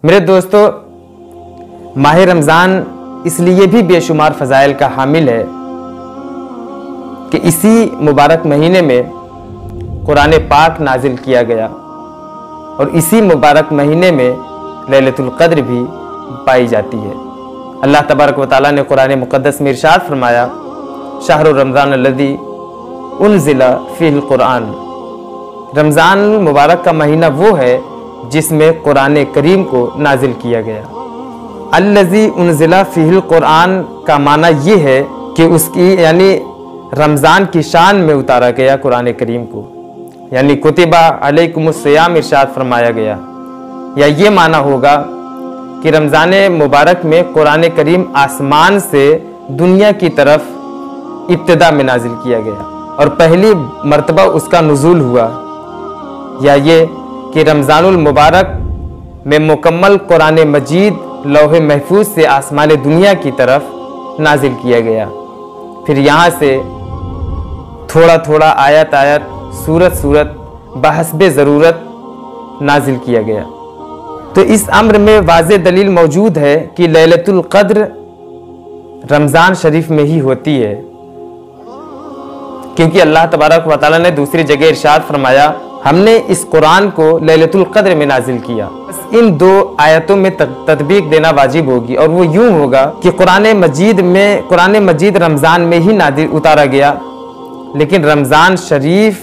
میرے دوستو، ماہ رمضان اس لیے بھی بے شمار فضائل کا حامل ہے کہ اسی مبارک مہینے میں قرآن پاک نازل کیا گیا اور اسی مبارک مہینے میں لیلۃ القدر بھی پائی جاتی ہے۔ اللہ تبارک و تعالیٰ نے قرآن مقدس میں ارشاد فرمایا، شہر رمضان الذی انزل فیہ القرآن، رمضان المبارک کا مہینہ وہ ہے جس میں قرآن کریم کو نازل کیا گیا۔ الذی انزل فیہ القرآن کا معنی یہ ہے کہ اس کی یعنی رمضان کی شان میں اتارا گیا قرآن کریم کو، یعنی کتبہ علیکم الصیام ارشاد فرمایا گیا، یا یہ معنی ہوگا کہ رمضان مبارک میں قرآن کریم آسمان سے دنیا کی طرف ابتدا میں نازل کیا گیا اور پہلی مرتبہ اس کا نزول ہوا، یا یہ کہ رمضان المبارک میں مکمل قرآن مجید لوح محفوظ سے آسمان دنیا کی طرف نازل کیا گیا، پھر یہاں سے تھوڑا تھوڑا آیت آیت سورت سورت بحسب ضرورت نازل کیا گیا۔ تو اس امر میں واضح دلیل موجود ہے کہ لیلۃ القدر رمضان شریف میں ہی ہوتی ہے، کیونکہ اللہ تبارک و تعالیٰ نے دوسری جگہ ارشاد فرمایا، ہم نے اس قرآن کو لیلۃ القدر میں نازل کیا۔ بس ان دو آیتوں میں تطبیق دینا واجب ہوگی، اور وہ یوں ہوگا کہ قرآن مجید رمضان میں ہی نازل اتارا گیا، لیکن رمضان شریف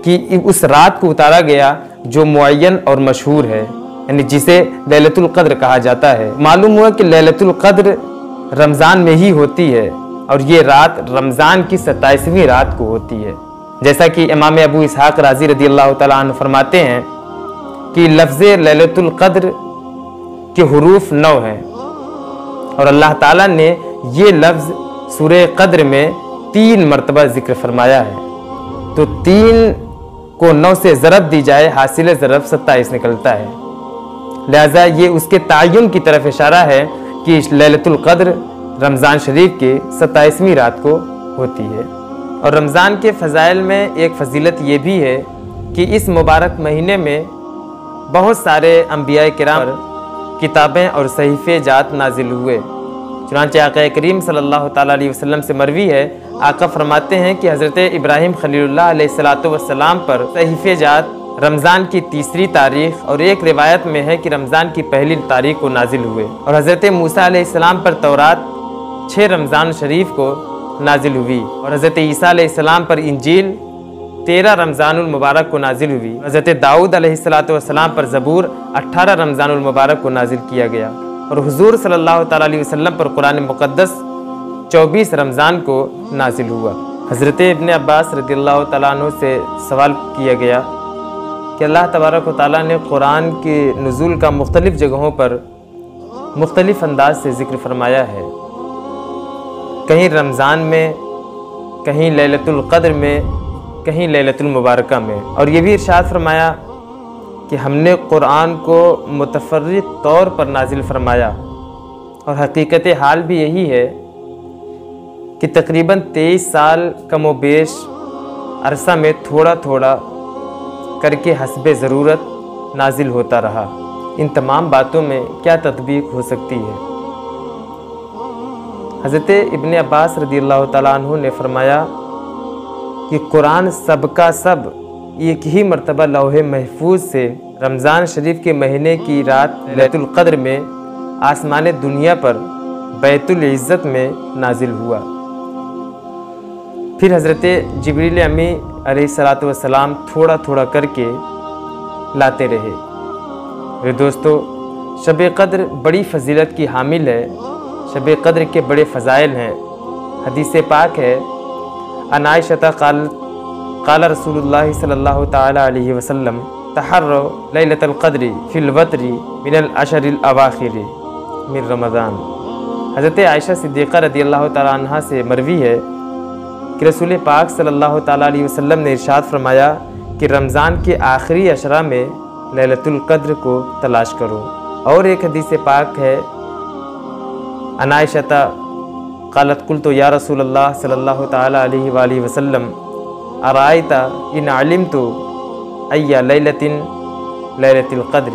کی اس رات کو اتارا گیا جو معین اور مشہور ہے، یعنی جسے لیلۃ القدر کہا جاتا ہے۔ معلوم ہوا کہ لیلۃ القدر رمضان میں ہی ہوتی ہے اور یہ رات رمضان کی 27ویں رات کو ہوتی ہے، جیسا کہ امام ابو اسحاق رازی رضی اللہ تعالیٰ عنہ فرماتے ہیں کہ لفظ لیلۃ القدر کے حروف 9 ہیں، اور اللہ تعالیٰ نے یہ لفظ سورہ قدر میں 3 مرتبہ ذکر فرمایا ہے، تو 3 کو 9 سے ضرب دی جائے، حاصل ضرب 27 نکلتا ہے، لہذا یہ اس کے تعین کی طرف اشارہ ہے کہ لیلۃ القدر رمضان شریف کے 27ویں رات کو ہوتی ہے۔ اور رمضان کے فضائل میں ایک فضیلت یہ بھی ہے کہ اس مبارک مہینے میں بہت سارے انبیاء کرام پر کتابیں اور صحیفے جات نازل ہوئے، چنانچہ آقا کریم صلی اللہ تعالیٰ علیہ وسلم سے مروی ہے، آقا فرماتے ہیں کہ حضرت ابراہیم خلیل اللہ علیہ السلام پر صحیفے جات رمضان کی 3 تاریخ، اور ایک روایت میں ہے کہ رمضان کی 1 تاریخ کو نازل ہوئے، اور حضرت موسیٰ علیہ السلام پر تورات 6 رمضان شریف کو نازل ہوئی، اور حضرت عیسیٰ علیہ السلام پر انجیل 13 رمضان المبارک کو نازل ہوئی، حضرت داؤد علیہ السلام پر زبور 18 رمضان المبارک کو نازل کیا گیا، اور حضور صلی اللہ تعالیٰ علیہ وسلم پر قرآن مقدس 24 رمضان کو نازل ہوا۔ حضرت ابن عباس رضی اللہ تعالیٰ عنہ سے سوال کیا گیا کہ اللہ تبارک و تعالیٰ نے قرآن کے نزول کا مختلف جگہوں پر مختلف انداز سے ذکر فرمایا ہے، کہیں رمضان میں، کہیں لیلۃ القدر میں، کہیں لیلۃ المبارکہ میں، اور یہ بھی ارشاد فرمایا کہ ہم نے قرآن کو متفرق طور پر نازل فرمایا، اور حقیقت حال بھی یہی ہے کہ تقریباً 23 سال کم و بیش عرصہ میں تھوڑا تھوڑا کر کے حسب ضرورت نازل ہوتا رہا۔ ان تمام باتوں میں کیا تطبیق ہو سکتی ہے؟ حضرت ابن عباس رضی اللہ تعالیٰ عنہ نے فرمایا کہ قرآن سب کا سب ایک ہی مرتبہ لوح محفوظ سے رمضان شریف کے مہینے کی رات لیلۃ القدر میں آسمان دنیا پر بیت العزت میں نازل ہوا، پھر حضرت جبریل امی علیہ السلام تھوڑا تھوڑا کر کے لاتے رہے۔ میرے دوستو، شب قدر بڑی فضیلت کی حامل ہے، شب قدر کے بڑے فضائل ہیں۔ حدیث پاک ہے، عن عائشہ قال رسول اللہ صلی اللہ تعالیٰ علیہ وسلم تحروا لیلۃ القدر فی الوتر من العشر الاواخر من رمضان۔ حضرت عائشہ صدیقہ رضی اللہ تعالیٰ عنہ سے مروی ہے کہ رسول پاک صلی اللہ تعالیٰ علیہ وسلم نے ارشاد فرمایا کہ رمضان کے آخری عشرہ میں لیلۃ القدر کو تلاش کرو۔ اور ایک حدیث پاک ہے، عن عائشہ قالت قلت یا رسول اللہ صلی اللہ تعالیٰ علیہ وآلہ وسلم ارائیت ان علمت ای لیلۃ لیلۃ القدر،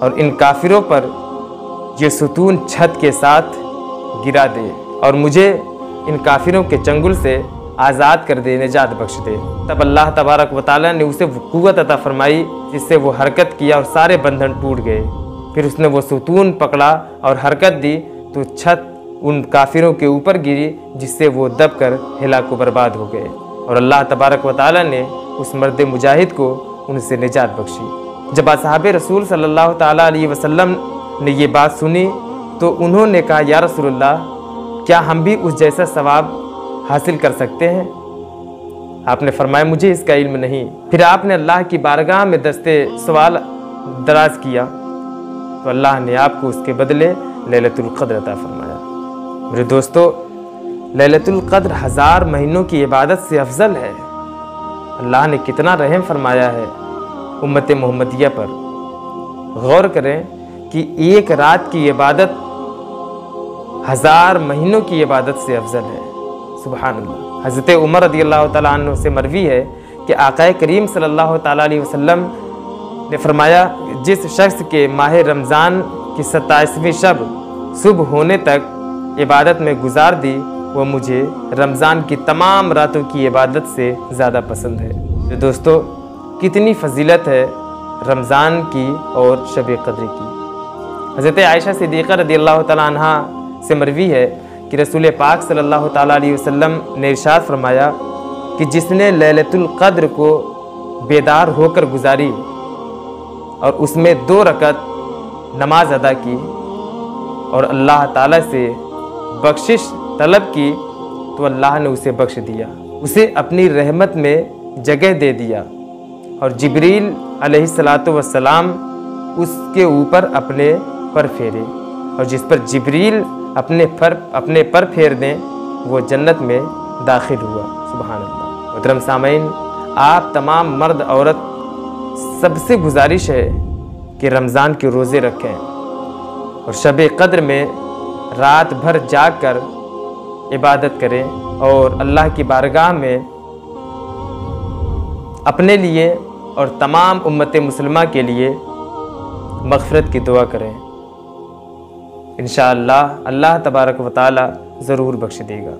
اور ان کافروں پر یہ ستون چھت کے ساتھ گرا دے اور مجھے ان کافروں کے چنگل سے آزاد کر دے، نجات بخش دے۔ تب اللہ تبارک و تعالیٰ نے اسے وہ قوت عطا فرمائی جس سے وہ حرکت کیا اور سارے بندھن ٹوٹ گئے۔ پھر اس نے وہ ستون پکڑا اور حرکت دی تو چھت ان کافروں کے اوپر گری، جس سے وہ دب کر ہلاک و برباد ہو گئے، اور اللہ تبارک و تعالیٰ نے اس مرد مجاہد کو ان سے نجات بخشی۔ جب اصحاب رسول صلی اللہ تعالیٰ علیہ وسلم نے یہ بات سنی تو انہوں نے کہا، یا رسول اللہ، کیا ہم بھی اس جیسا ثواب حاصل کر سکتے ہیں؟ آپ نے فرمایا، مجھے اس کا علم نہیں۔ پھر آپ نے اللہ کی بارگاہ میں دستے سوال دراز کیا تو اللہ نے آپ کو اس کے بدلے لیلۃ القدر عطا فرمایا۔ میرے دوستو، لیلۃ القدر 1000 مہینوں کی عبادت سے افضل ہے۔ اللہ نے کتنا رحم فرمایا ہے امت محمدیہ پر۔ غور کریں کہ ایک رات کی عبادت 1000 مہینوں کی عبادت سے افضل ہے۔ سبحان اللہ۔ حضرت عمر رضی اللہ تعالیٰ عنہ سے مروی ہے کہ آقا کریم صلی اللہ تعالیٰ علیہ وسلم نے فرمایا، جس شخص کے ماہ رمضان کی 27ویں شب صبح ہونے تک عبادت میں گزار دی، وہ مجھے رمضان کی تمام راتوں کی عبادت سے زیادہ پسند ہے۔ دوستو، کتنی فضیلت ہے رمضان کی اور شب قدر کی۔ حضرت عائشہ صدیقہ رضی اللہ تعالیٰ عنہ سے مروی ہے کہ رسول پاک صلی اللہ تعالیٰ علیہ وسلم نے ارشاد فرمایا کہ جس نے لیلۃ القدر کو بیدار ہو کر گزاری اور اس میں 2 رکعت نماز ادا کی اور اللہ تعالیٰ سے بخشش طلب کی تو اللہ نے اسے بخش دیا، اسے اپنی رحمت میں جگہ دے دیا، اور جبریل علیہ السلام اس کے اوپر اپنے پر پھیرے، اور جس پر جبریل اپنے پر پھیر دیں وہ جنت میں داخل ہوا۔ سبحان اللہ۔ محترم سامعین، آپ تمام مرد عورت سب سے گزارش ہے کہ رمضان کے روزے رکھیں اور شب قدر میں رات بھر جاگ کر عبادت کریں اور اللہ کی بارگاہ میں اپنے لیے اور تمام امت مسلمہ کے لیے مغفرت کی دعا کریں۔ انشاءاللہ اللہ تبارک و تعالی ضرور بخش دے گا۔